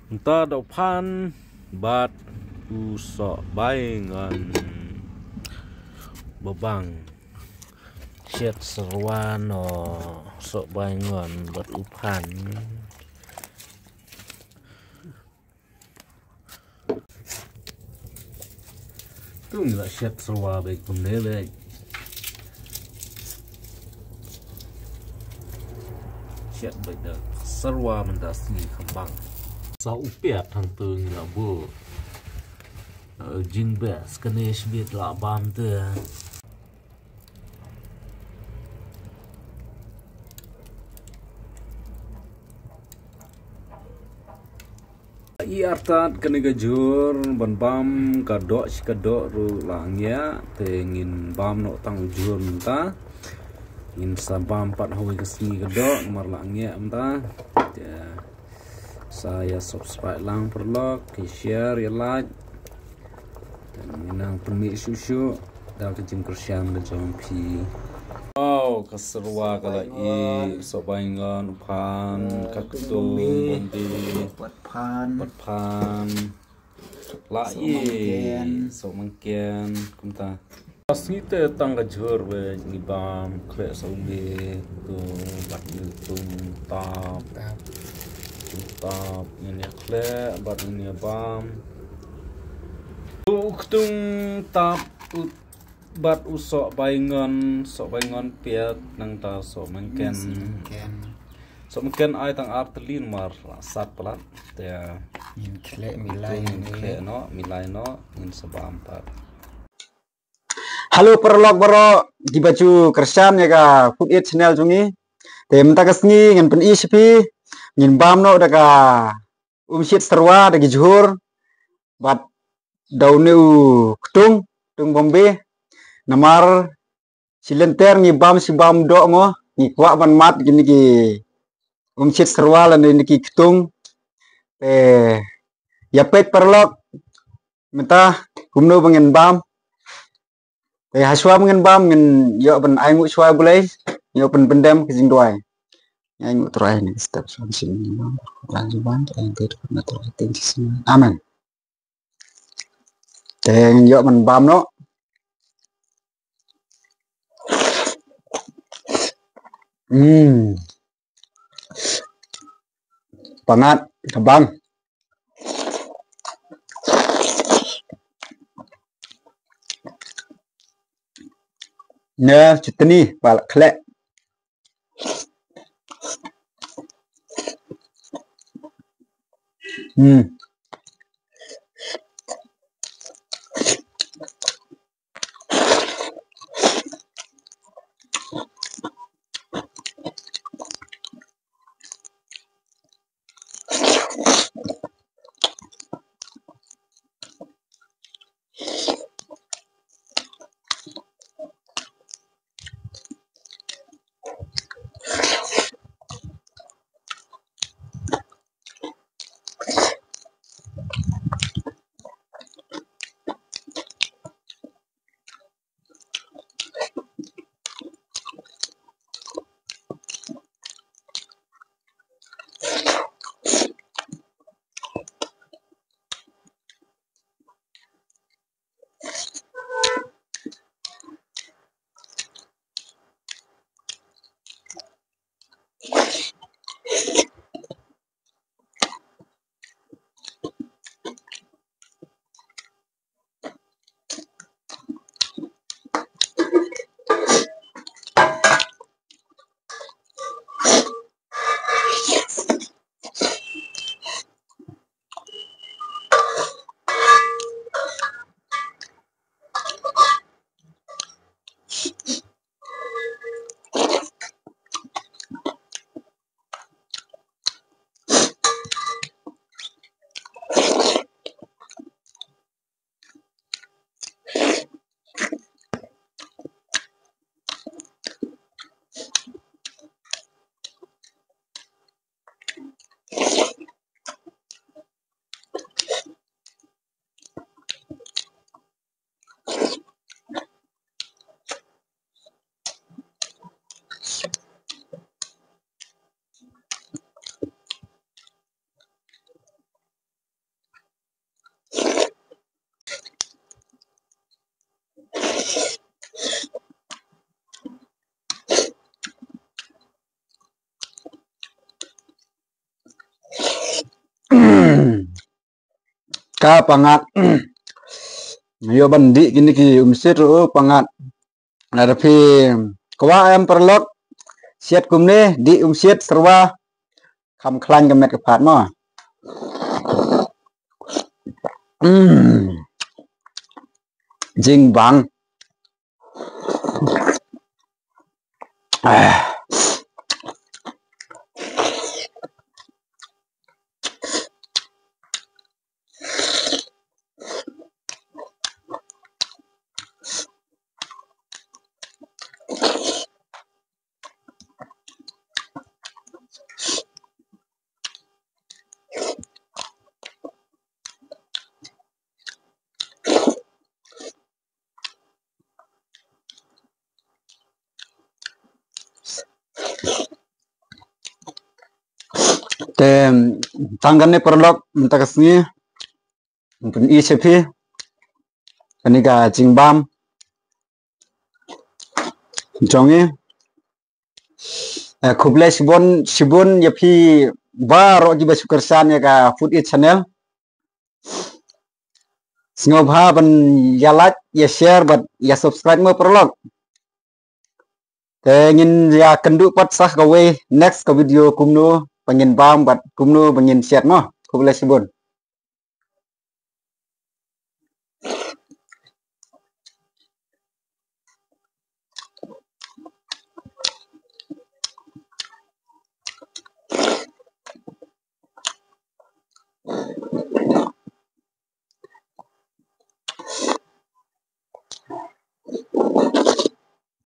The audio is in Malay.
Entah depan bat usok baingan bebang chat seruan sok baingan bat upan tu nggak chat serua baik pemdelek chat baik dah serua mendasni kembang sa upiat hang tu nggak bu jing bes kenesh bit la bam tu iartat kene gajur ban bam kadok ru langya tengin bam no tang ujur menta in sabam pat hawi kesini kadok mar langya menta saya subscribe lang perlok share ya like dan minang permit susu dan kejim kersyang dan jompi wow keserwa kala i sobaingan upan kaktu bombi patpan la i so mangkian kumta pasti te tangga jur we ngibam kle sombe tu bat tum tap ini kle bat ini bam tung tap bat usok baingan piat nang ta sok mangken ai tang artelin mar sat pelat ya in kle milai no in sebam pat. Halo perlok bro di baju kersan ya ka food eat channel jungi tem ta kasni ngan pen ispi ngin bam no da ka shit serwa da gijhur bat dauneu tung bombe namar silenter ngi bam si bam do ngo ngi kwa ban mat gini ki shit serwa lan ni ki tung ya pet perlok minta kumno bangen bam haswa mengen bam ngen yo ben ai ngu shwa bulai yo pen pendem kijing doai ai ngu trai ni step son sin lanjut ban yang ke na tro tin sin amen teng yo men bam no pangat kebang ne chutni pal khle ka pangat yo bandi gini ki umsit pangat ada pi kwa em perlok siat kumne di umsit serwa kam klan kemet kepat mo jing bang te tangannya perlok minta kesini pun ICP ini ka jingbam jongi kublai sibun ya pi baro di basu kersan ya ka food it channel singobha ban ya like ya share bat ya subscribe mo perlok te ngin ya kendu pat sah gawe next ka video kumno pengen bam bat kumno pengen share no kublai sibun